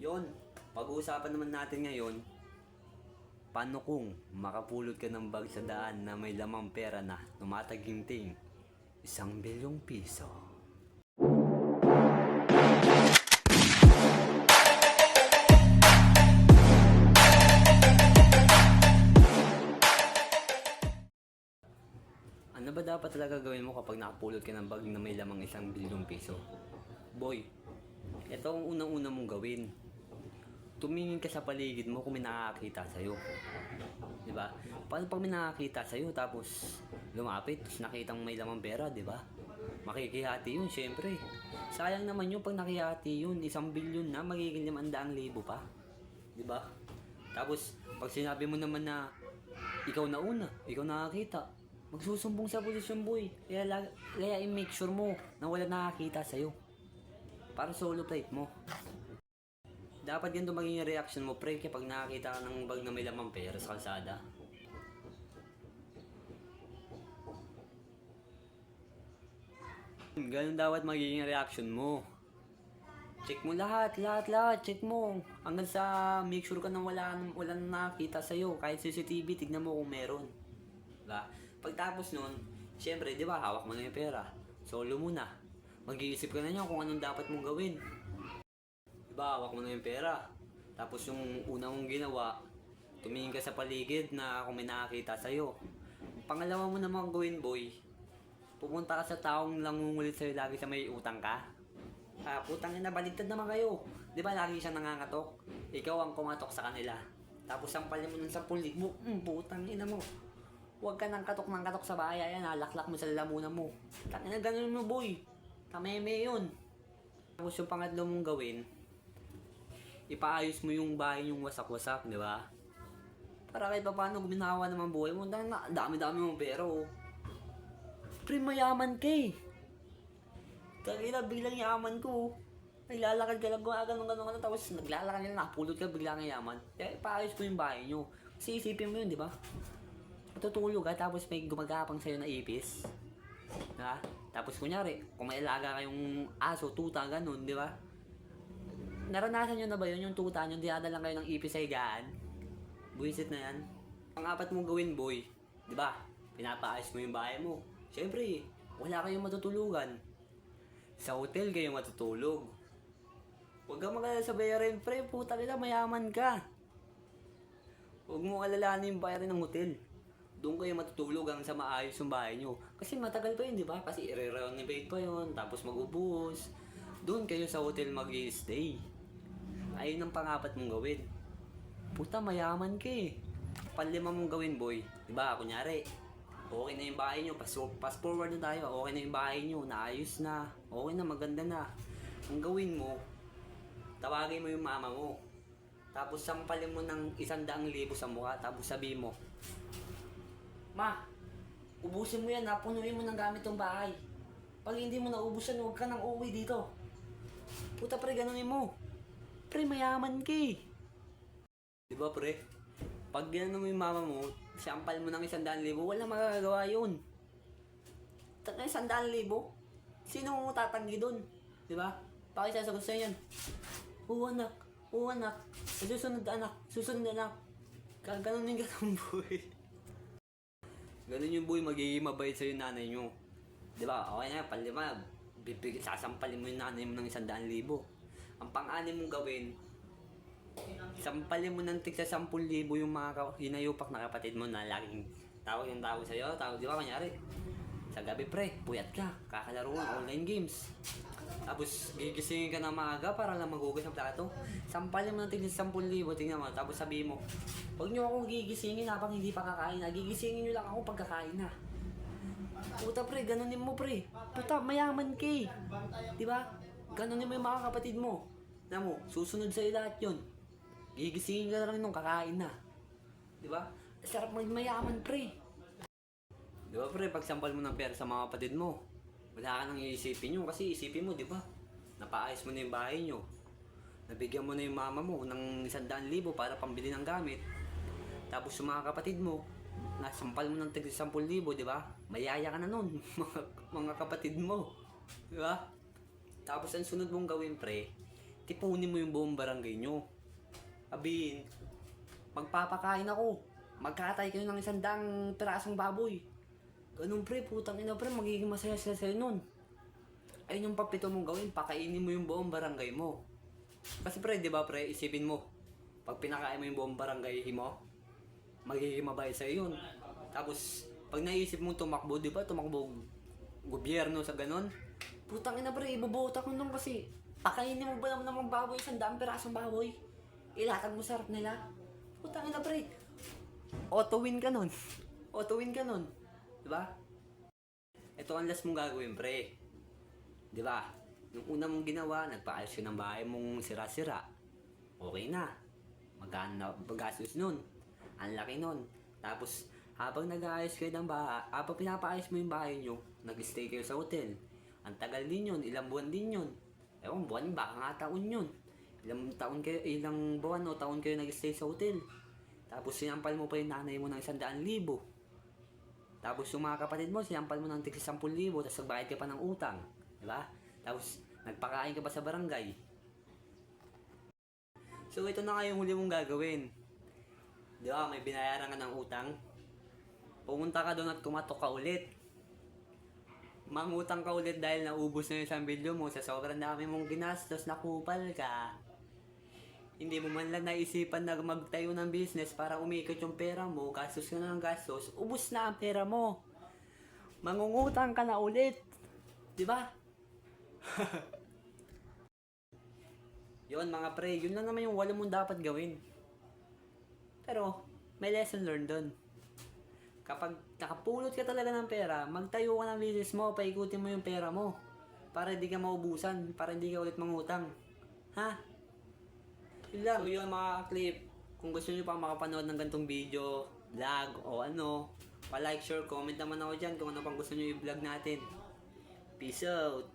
Yon, pag-uusapan naman natin ngayon, paano kung makapulot ka ng bag sa daan na may lamang pera na tumataginting 1 bilyong piso? Ano ba dapat talaga gawin mo kapag nakapulot ka ng bag na may lamang 1 bilyong piso? Boy, ito ang unang-una mong gawin. Tumingin ka sa paligid mo kung may nakakita sa'yo. Diba? Paano pag may nakakita sa'yo tapos lumapit, tapos nakitang may lamang pera, diba? Makikihati yun, syempre. Sayang naman yun pag nakihati yun, 1 bilyon na, magiging 500,000 pa. Diba? Tapos, pag sinabi mo naman na ikaw na una, ikaw nakakita, magsusumbong sa pulis yung boy. Kaya i-make sure mo na wala nakakita sa'yo. Para solo plate mo. Dapat ganito maging reaction mo, pre, kapag nakakita ka ng bag na may lamang pera sa kalsada. Ganun dapat magiging reaction mo. Check mo lahat. Check mo. Hanggang sa make sure ka na wala nang nakakita sa'yo. Kahit CCTV, tignan mo kung meron. Diba? Pagtapos nun, syempre, di ba, hawak mo na yung pera. Solo muna. Mag-iisip ka na niya kung anong dapat mong gawin. Diba, hawak mo na yung pera. Tapos yung una mong ginawa, tumingin ka sa paligid na kung may nakakita sa'yo. Pangalawa mo naman gawin, boy, pupunta ka sa taong nangungulit sa'yo lagi sa may utang ka. Putang ina, baligtad naman kayo. Diba, lagi siyang nangangatok? Ikaw ang kumatok sa kanila. Tapos sampalin mo ng 10,000. Putang ina mo. Huwag ka nang katok ng katok sa bahay. Ayan, laklak mo sa lalamunan mo. Tangina, ganun mo, boy. Kameme yun. Tapos yung pangatlo mong gawin, ipaayos mo yung bahay yung wasak-wasak, di ba? Para kahit pa paano guminawa naman buhay mo, dami-dami mong pera, oh. Pre, mayaman ka eh. Kagila, biglang yaman ko, oh. Naglalakad ka lang, ganun, tapos naglalakad ka lang, napulot ka, biglang yaman. Kaya ipaayos mo yung bahay nyo. Kasi isipin mo yun, di ba? Matutulog ka, tapos may gumagapang sa'yo na ipis. Diba? Tapos kunyari, kung may alaga kayong aso, tuta, ganun, di ba? Naranasan nyo na ba yun, yung tuta nyo, dinadalang kayo ng ipis sa higaan? Buwisit na yan. Pang-apat mong gawin, boy, di ba? Pinapaayos mo yung bahay mo. Siyempre, wala kayong matutulugan. Sa hotel kayo matutulog. Huwag kang mag-alala sa bayarin, pre, puta kita, mayaman ka. Huwag mo alalahanin yung bayarin ng hotel. Doon kayo matutulog hanggang sa maayos yung bahay nyo. Kasi matagal pa yun, di ba? Kasi i-renovate pa yun, tapos mag-ubos. Doon kayo sa hotel mag-i-stay. Ayun ang pang-apat mong gawin. Puta, mayaman ka eh. Panlima mong gawin, boy. Di ba? Kunyari, okay na yung bahay nyo. Fast forward na tayo. Okay na yung bahay nyo. Naayos na. Okay na, maganda na. Ang gawin mo, tawagin mo yung mama mo. Tapos sampalin mo ng 100,000 sa mukha. Tapos sabi mo, Ma, ubusin mo yan ha, punuin mo ng gamit tong bahay. Pag hindi mo naubos yan, huwag ka nang uuwi dito. Puta pre, ganunin mo. Pre, mayaman ka eh. Diba pre? Pag gano'n mo yung mama mo, sampal mo ng 100,000, wala magagawa yun. Taka 100,000? Sino mo tatanggi dun? Diba? Bakit sasagot sa'yo yan? Oo anak. Susunod anak. Gaganunin ka ng boy. Ganun yung boy, magiging mabait sa'yo yung nanay nyo. Diba? Okay na, palima. Sasampalin mo yung nanay mo ng 100,000. Ang pang-anim mong gawin, sampalin mo ng tigsa 10,000 yung mga hinayupak na kapatid mo na laging tawag sa'yo. Di ba, kanyari? Sa gabi pre, puyat ka, kakalaro ng online games. Tapos gigisingin ka na maaga para lang magugas ng plato. Sampalin mo ng tigsa 10,000, tingnan mo. Tapos sabihin mo, huwag nyo akong gigisingin habang hindi pa kakain na. Gigisingin nyo lang ako pag kakain na. Puta pre, ganunin mo pre. Puta, mayaman ka eh. Diba? Ganunin mo yung mga kapatid mo. Alam mo, susunod sa'yo lahat yun. Gigisingin ka lang nung kakain na. Diba? Sarap mayaman pre. Diba pre, pag sampal mo ng pera sa mga kapatid mo, wala ka nang iisipin nyo. Kasi isipin mo, diba? Napaayos mo na yung bahay nyo. Nabigyan mo na yung mama mo ng 100,000 para pambili ng gamit. Tapos yung mga kapatid mo, nasampal mo ng tigil 10,000, di ba? Mayaya ka na nun, mga kapatid mo. Di ba? Tapos ang sunod mong gawin, pre, ipunin mo yung buong barangay nyo. Sabihin, magpapakain ako. Magkatay kayo ng 100 pirasong baboy. Ganun pre, putang ina pre, magiging masaya sila sa'yo nun. Ayun yung papito mong gawin, pakainin mo yung buong barangay mo. Kasi pre, di ba pre, isipin mo, pag pinakain mo yung buong barangay mo, magiging mabait sa'yo yun. Tapos, pag naisip mong tumakbo, di ba, tumakbo gobyerno sa ganon, putang ina pre, ibubuta ko nung kasi, pakainin mo ba naman ng baboy, 100 pirasong baboy, ilatag mo sa harap nila, putang ina pre, auto-win ka nun, auto-win ka nun, di ba? Ito ang last mong gagawin pre, di ba? Nung una mong ginawa, nagpaayos ka ng bahay mong sira-sira, okay na, magkano na bagastos nun, ang laki nun, tapos habang nag-aayos kayo ng bahay, habang pinapaayos mo yung bahay nyo, nag-stay kayo sa hotel. Ang tagal din yun, ilang buwan din yun. Ewan, buwan, baka nga taon yun. Ilang buwan o taon kayo nag-stay sa hotel. Tapos sinampal mo pa yung nanay mo ng 100,000. Tapos yung mga kapatid mo, sinampal mo ng tig 10,000, tapos nagbayad ka pa ng utang. Diba? Tapos nagpakain ka pa sa barangay. So ito na nga yung huli mong gagawin. Diba, may binayaran ka ng utang. Pumunta ka doon at kumatok ka ulit. Mangutang ka ulit dahil naubos na yung 1 bilyon mo sa sobrang dami mong ginastos, nakupal ka. Hindi mo man lang naisipan na magtayo ng business para umikot yung pera mo, gastos ka na ng gastos, ubos na ang pera mo. Mangungutang ka na ulit. Diba? Yun mga pre, yun lang naman yung 8 mong dapat gawin. Pero, may lesson learned doon. Kapag nakapulot ka talaga ng pera, magtayo ka ng business mo, paikutin mo yung pera mo. Para hindi ka maubusan, para hindi ka ulit mangutang. Ha? Yun lang. So yun mga clip, kung gusto nyo pa makapanood ng gantong video, vlog o ano, pa-like, share, comment naman ako dyan kung ano pang gusto nyo i-vlog natin. Peace out!